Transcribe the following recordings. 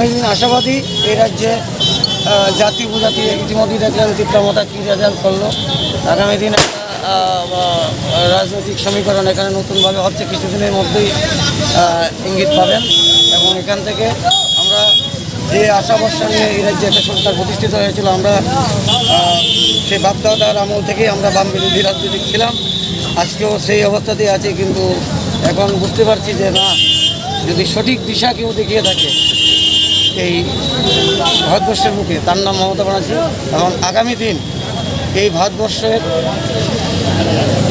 আমি আশাবাদী এই রাজ্যে জাতি উপজাতি ইতিমধ্যেই দেখলেন মামাতা কী রেজাল্ট করলো। আগামী দিন রাজনৈতিক সমীকরণ এখানে নতুনভাবে হচ্ছে, কিছুদিনের মধ্যেই ইঙ্গিত পাবেন। এবং এখান থেকে আমরা যে আশা ভরসা নিয়ে এই রাজ্যে একটা সরকার প্রতিষ্ঠিত হয়েছিল, আমরা সেই বাপদাদার আমল থেকেই আমরা বাম বিরোধী রাজনীতিক ছিলাম। আজকেও সেই অবস্থাতেই আছি, কিন্তু এখন বুঝতে পারছি যে না, যদি সঠিক দিশা কেউ দেখিয়ে থাকে এই ভারতবর্ষের মুখে, তার নাম মমতা ব্যানার্জী। এবং আগামী দিন এই ভারতবর্ষের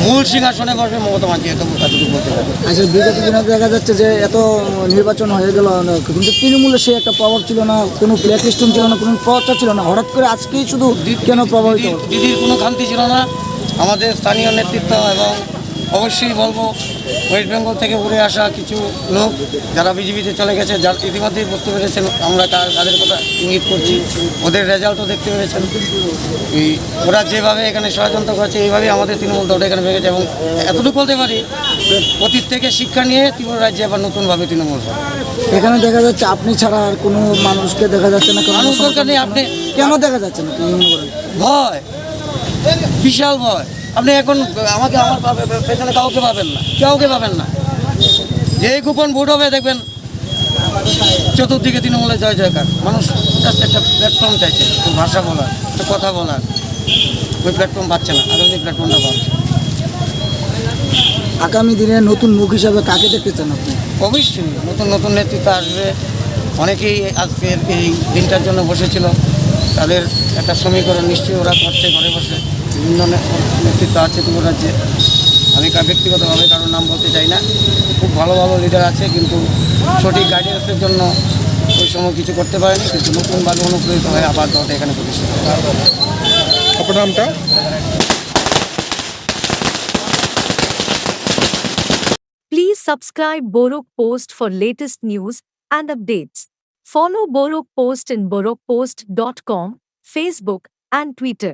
মূল সিংহাসনে বসবে মমতা ব্যানার্জী, এতটুকু বলতে পারবে। আচ্ছা, বিগত দিনে দেখা যাচ্ছে যে এত নির্বাচন হয়ে গেল, কিন্তু তৃণমূলের সে একটা প্রভাব ছিল না, কোনো ব্ল্যাক লিস্টিং ছিল না, কোনো প্রচার ছিল না, হঠাৎ করে আজকেই শুধু কেন প্রভাবিত? দিদির কোনো খামতি ছিল না। আমাদের স্থানীয় নেতৃত্ব এবং অবশ্যই বলবো ওয়েস্ট বেঙ্গল থেকে উড়ে আসা কিছু লোক যারা বিজেপিতে চলে গেছে, যার ইতিমধ্যেই বুঝতে পেরেছেন আমরা তাদের কথা ইঙ্গিত করছি, ওদের রেজাল্টও দেখতে পেরেছেন। ওরা যেভাবে এখানে ষড়যন্ত্র করেছে, এইভাবেই আমাদের তৃণমূল দলটা এখানে ভেঙেছে। এবং এতটুকু বলতে পারি, অতীত থেকে শিক্ষা নিয়ে ত্রিপুরা রাজ্যে আবার নতুনভাবে তৃণমূল হয়। এখানে দেখা যাচ্ছে আপনি ছাড়া আর কোনো মানুষকে দেখা যাচ্ছে না। মানুষ দরকার নেই। আপনি কেন দেখা যাচ্ছে না? ভয়, বিশাল ভয়। আপনি এখন আমাকে আমার পেছনে কাউকে পাবেন না। যেই গোপন ভোট হবে দেখবেন চতুর্দিকে তৃণমূলের জয় জয়কার। মানুষ জাস্ট একটা প্ল্যাটফর্ম চাইছে, একটু ভাষা বলার, একটু কথা বলার, ওই প্ল্যাটফর্ম পাচ্ছে না। আগামী প্ল্যাটফর্মটা পাচ্ছে। আগামী দিনে নতুন মুখ হিসাবে কাকে দেখতে চান আপনি? অবশ্যই নতুন নেতৃত্ব আসবে। অনেকেই আজকের এই দিনটার জন্য বসেছিল, তাদের একটা সমীকরণ নিশ্চয়ই ওরা করছে ঘরে বসে। বিভিন্ন নেতৃত্ব আছে ত্রিপুরা রাজ্যে। আমি ব্যক্তিগতভাবে কারোর নাম বলতে চাই না। খুব ভালো লিডার আছে, কিন্তু সঠিক গাইডেন্সের জন্য ওই সময় কিছু করতে পারেনি। কিন্তু নতুনভাবে অনুপ্রেরিত হয়ে আবার দলটা এখানে প্রতিষ্ঠিত। আপনার নামটা? Please subscribe Borok Post for latest news and updates. Follow Borok Post in borokpost.com, Facebook and Twitter.